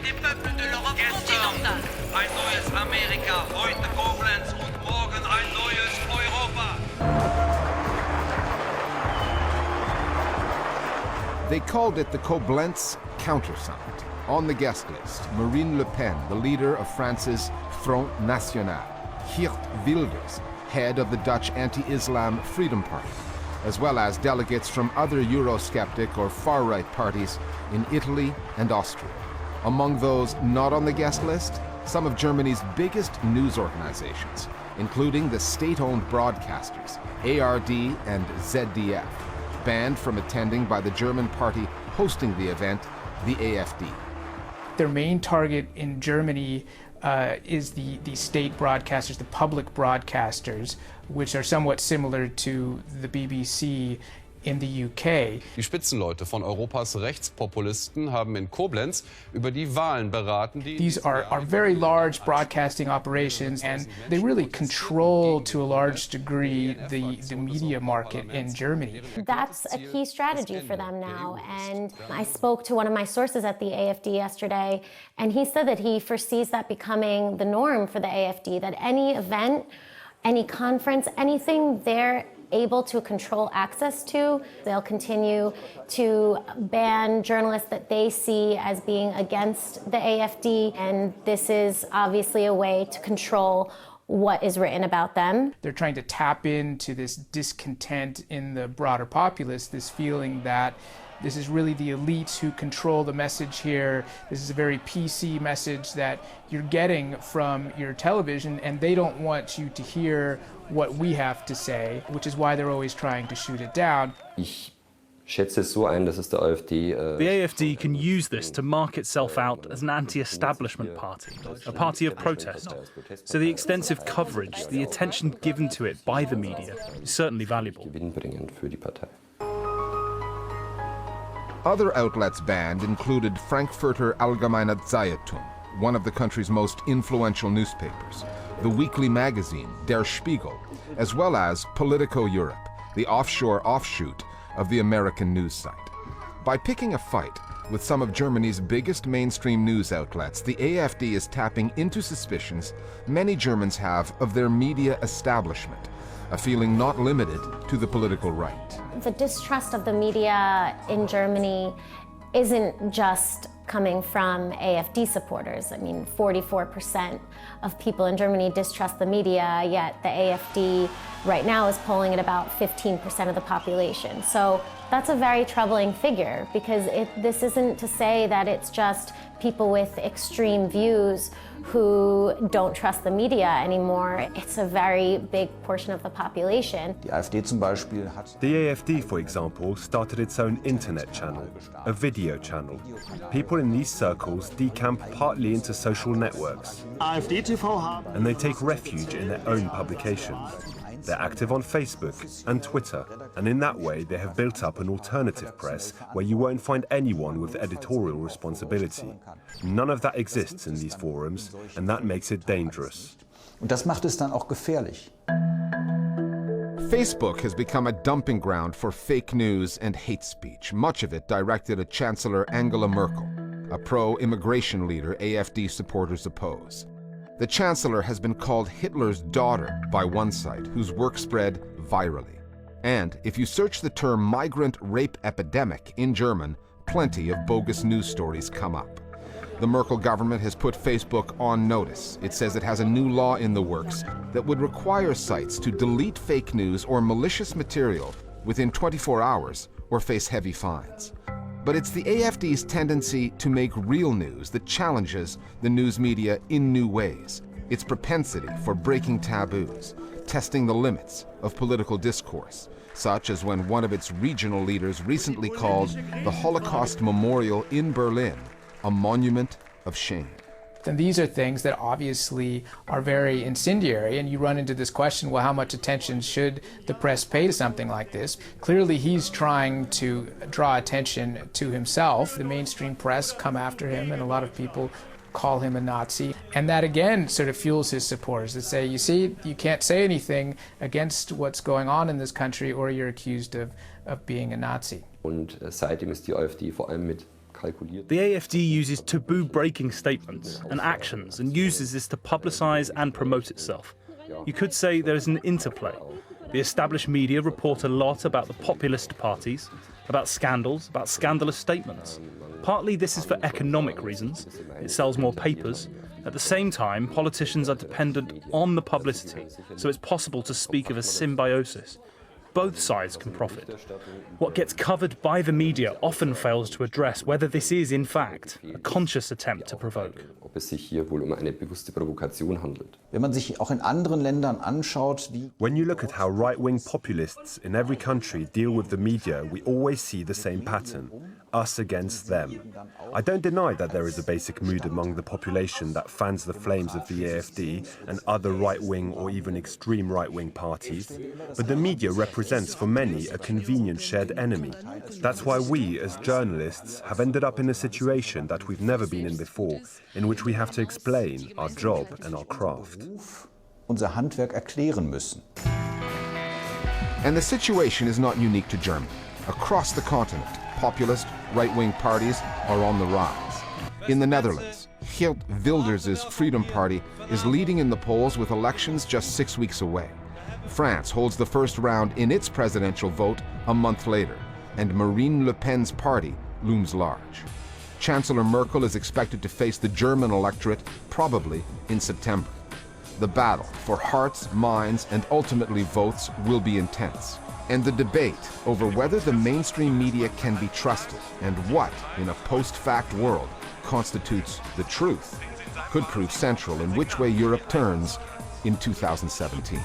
des peuples de l'Europe continentale. Ein neues Amerika, heute Koblenz und morgen ein neues Europa. They called it the Koblenz Counter-Summit. On the guest list, Marine Le Pen, the leader of France's Front National, Geert Wilders, head of the Dutch anti-Islam Freedom Party, as well as delegates from other euro-sceptic or far-right parties in Italy and Austria. Among those not on the guest list, some of Germany's biggest news organizations, including the state-owned broadcasters, ARD and ZDF, banned from attending by the German party hosting the event, the AfD. Their main target in Germany is the state broadcasters, the public broadcasters, which are somewhat similar to the BBC in the UK. Die Spitzenleute von Europas Rechtspopulisten haben in Koblenz über die Wahlen beraten. These are very large broadcasting operations, and they really control, to a large degree, the media market in Germany. That's a key strategy for them now, and I spoke to one of my sources at the AfD yesterday, and he said that he foresees that becoming the norm for the AfD, that any event, any conference, anything they're able to control access to, they'll continue to ban journalists that they see as being against the AfD, and this is obviously a way to control what is written about them. They're trying to tap into this discontent in the broader populace, this feeling that this is really the elites who control the message here. This is a very PC message that you're getting from your television, and they don't want you to hear what we have to say, which is why they're always trying to shoot it down. Ich schätze es so ein, dass es der AfD... The AfD can use this to mark itself out as an anti-establishment party, a party of protest. So the extensive coverage, the attention given to it by the media is certainly valuable. Gewinnbringend für die Partei. Other outlets banned included Frankfurter Allgemeine Zeitung, one of the country's most influential newspapers, the weekly magazine Der Spiegel, as well as Politico Europe, the offshore offshoot of the American news site. By picking a fight with some of Germany's biggest mainstream news outlets, the AfD is tapping into suspicions many Germans have of their media establishment, a feeling not limited to the political right. The distrust of the media in Germany isn't just coming from AfD supporters. I mean, 44% of people in Germany distrust the media, yet the AfD right now is polling at about 15% of the population. So that's a very troubling figure, because this isn't to say that it's just people with extreme views who don't trust the media anymore. It's a very big portion of the population. The AfD, for example, started its own internet channel, a video channel. People in these circles decamp partly into social networks, and they take refuge in their own publications. They're active on Facebook and Twitter, and in that way they have built up an alternative press where you won't find anyone with editorial responsibility. None of that exists in these forums, and that makes it dangerous. Und das macht es dann auch gefährlich. Facebook has become a dumping ground for fake news and hate speech, much of it directed at Chancellor Angela Merkel, a pro-immigration leader AfD supporters oppose. The Chancellor has been called Hitler's daughter by one site, whose work spread virally. And if you search the term migrant rape epidemic in German, plenty of bogus news stories come up. The Merkel government has put Facebook on notice. It says it has a new law in the works that would require sites to delete fake news or malicious material within 24 hours or face heavy fines. But it's the AfD's tendency to make real news that challenges the news media in new ways. Its propensity for breaking taboos, testing the limits of political discourse, such as when one of its regional leaders recently called the Holocaust Memorial in Berlin a monument of shame. And these are things that obviously are very incendiary, and you run into this question, well, how much attention should the press pay to something like this? Clearly he's trying to draw attention to himself. The mainstream press come after him, and a lot of people call him a Nazi. And that again sort of fuels his supporters that say, you see, you can't say anything against what's going on in this country or you're accused of being a Nazi. Und seitdem ist die AfD vor allem mit The AfD uses taboo-breaking statements and actions and uses this to publicise and promote itself. You could say there is an interplay. The established media report a lot about the populist parties, about scandals, about scandalous statements. Partly this is for economic reasons. It sells more papers. At the same time, politicians are dependent on the publicity, so it's possible to speak of a symbiosis. Both sides can profit. What gets covered by the media often fails to address whether this is, in fact, a conscious attempt to provoke. Wenn man sich auch in anderen Ländern anschaut, wie When you look at how right-wing populists in every country deal with the media, we always see the same pattern: us against them. I don't deny that there is a basic mood among the population that fans the flames of the AfD and other right-wing or even extreme right-wing parties, but the media represents for many a convenient shared enemy. That's why we, as journalists, have ended up in a situation that we've never been in before, in which we have to explain our job and our craft. unser Handwerk erklären müssen. And the situation is not unique to Germany. Across the continent, populist, right-wing parties are on the rise. In the Netherlands, Geert Wilders' Freedom Party is leading in the polls with elections just 6 weeks away. France holds the first round in its presidential vote a month later, and Marine Le Pen's party looms large. Chancellor Merkel is expected to face the German electorate probably in September. The battle for hearts, minds, and ultimately votes will be intense. And the debate over whether the mainstream media can be trusted and what, in a post-fact world, constitutes the truth could prove central in which way Europe turns in 2017.